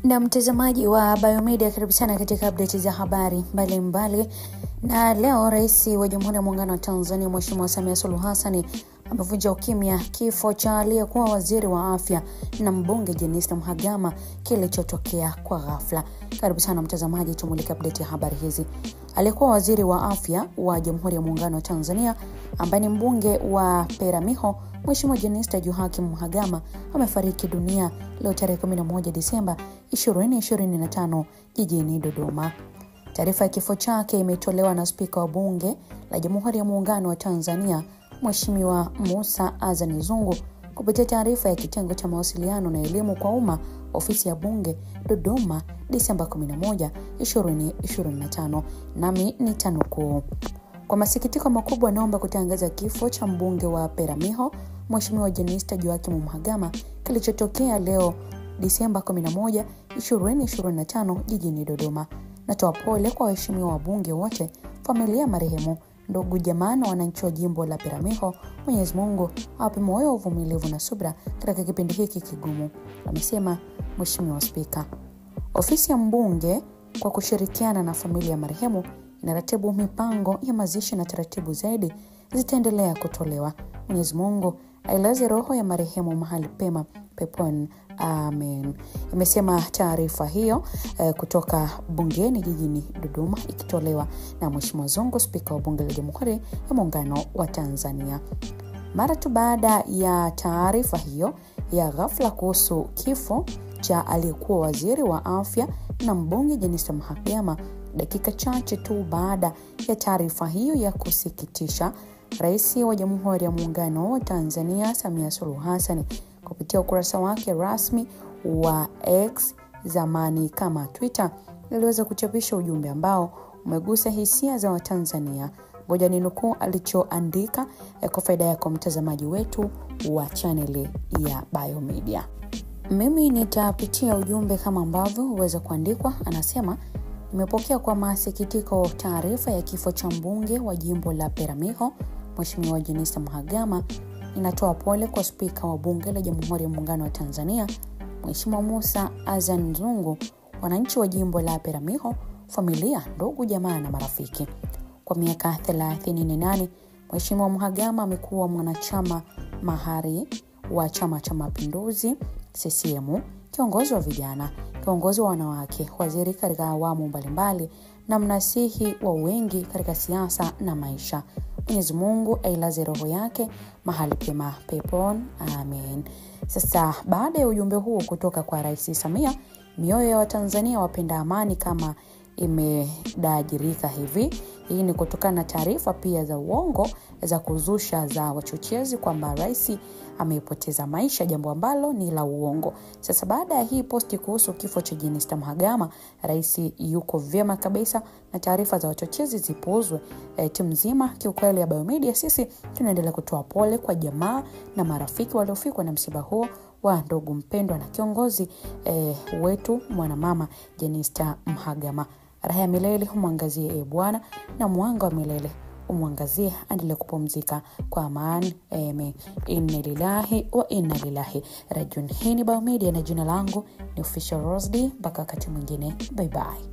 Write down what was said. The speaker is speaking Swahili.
Na mtazamaji wa Biomedia, karibu sana katika update za habari mbalimbali. Na leo Rais wa Jamhuri ya Muungano wa Tanzania Mheshimiwa Samia Suluhu Hassan amevunja ukimya kifo cha aliyekuwa waziri wa afya na mbunge Jenista Mhagama kilichotokea kwa ghafla. Karibu sana mtazamaji, tumulike update ya habari hizi. Aliyekuwa waziri wa afya wa Jamhuri ya Muungano wa Tanzania ambaye ni mbunge wa Peramiho Mheshimiwa Jenista Joakim Mhagama amefariki dunia leo tarehe 11 Disemba 2025 jijini Dodoma. Taarifa ya kifo chake imetolewa na Spika wa Bunge la Jamhuri ya Muungano wa Tanzania Mheshimiwa Musa Azani Zungu kupitia taarifa ya kitengo cha mawasiliano na elimu kwa umma, ofisi ya Bunge, Dodoma, Disemba 11, 2025. Nami nitanukuu: kwa masikitiko makubwa naomba kutangaza kifo cha mbunge wa Peramiho Mheshimiwa Jenista Joakim Mhagama kilichotokea leo Disemba 11, 2025 jijini Dodoma. Natoa pole kwa waheshimiwa wabunge wote, familia marehemu, ndugu jamaa na wananchi wa jimbo la Peramiho. Mwenyezi Mungu awape moyo wa uvumilivu na subira katika kipindi hiki kigumu, amesema Mheshimiwa Spika. Ofisi ya mbunge kwa kushirikiana na familia ya marehemu inaratibu mipango ya mazishi na taratibu zaidi zitaendelea kutolewa. Mwenyezi Mungu ailaze roho ya marehemu mahali pema peponi. Amen. Imesema taarifa hiyo kutoka bungeni jijini Dodoma, ikitolewa na Mheshimiwa Zungu, Spika wa Bunge la Jamhuri ya Muungano wa Tanzania. Mara tu baada ya taarifa hiyo ya ghafla kuhusu kifo cha aliyekuwa waziri wa afya na mbunge Jenista Mhagama, dakika chache tu baada ya taarifa hiyo ya kusikitisha, Rais wa Jamhuri ya Muungano wa Tanzania Samia Suluhu Hassan kupitia ukurasa wake rasmi wa X, zamani kama Twitter, aliweza kuchapisha ujumbe ambao umegusa hisia za Watanzania. Ngoja ninukuu alichoandika kwa faida yako mtazamaji wetu wa channel ya Biomedia. Mimi nitapitia ujumbe kama ambavyo uweza kuandikwa. Anasema: nimepokea kwa masikitiko taarifa ya kifo cha mbunge wa jimbo la Peramiho Mheshimiwa Jenista Mhagama. Ninatoa pole kwa Spika wa Bunge la Jamhuri ya Muungano wa Tanzania Mheshimiwa Musa Azani Zungu, wananchi wa jimbo la Peramiho, familia, ndugu jamaa na marafiki. Kwa miaka 38 Mheshimiwa Mhagama amekuwa mwanachama mahari wa Chama cha Mapinduzi CCM, kiongozi wa vijana, kiongozi wa wanawake, waziri katika awamu mbalimbali na mnasihi wa wengi katika siasa na maisha. Mwenyezi Mungu ailaze roho yake mahali pema peponi. Amen. Sasa baada ya ujumbe huo kutoka kwa Rais Samia, mioyo ya Watanzania wapenda amani kama imedajirika hivi. Hii ni kutokana na taarifa pia za uongo za kuzusha za wachochezi kwamba rais amepoteza maisha, jambo ambalo ni la uongo. Sasa baada ya hii posti kuhusu kifo cha Jenista Mhagama, rais yuko vyema kabisa na taarifa za wachochezi zipuuzwe. Timu nzima kiukweli ya Biomedia sisi tunaendelea kutoa pole kwa jamaa na marafiki waliofikwa na msiba huo wa ndugu mpendwa na kiongozi wetu mwanamama Jenista Mhagama. Raha ya milele humwangazie Bwana, na mwanga wa milele umwangazie, endelee kupumzika kwa amani. Amen. Inna lillahi wa inna ilaihi rajiun. Hii ni Biomedia na jina langu ni Official Rosdy. Mpaka wakati mwingine, bye bye.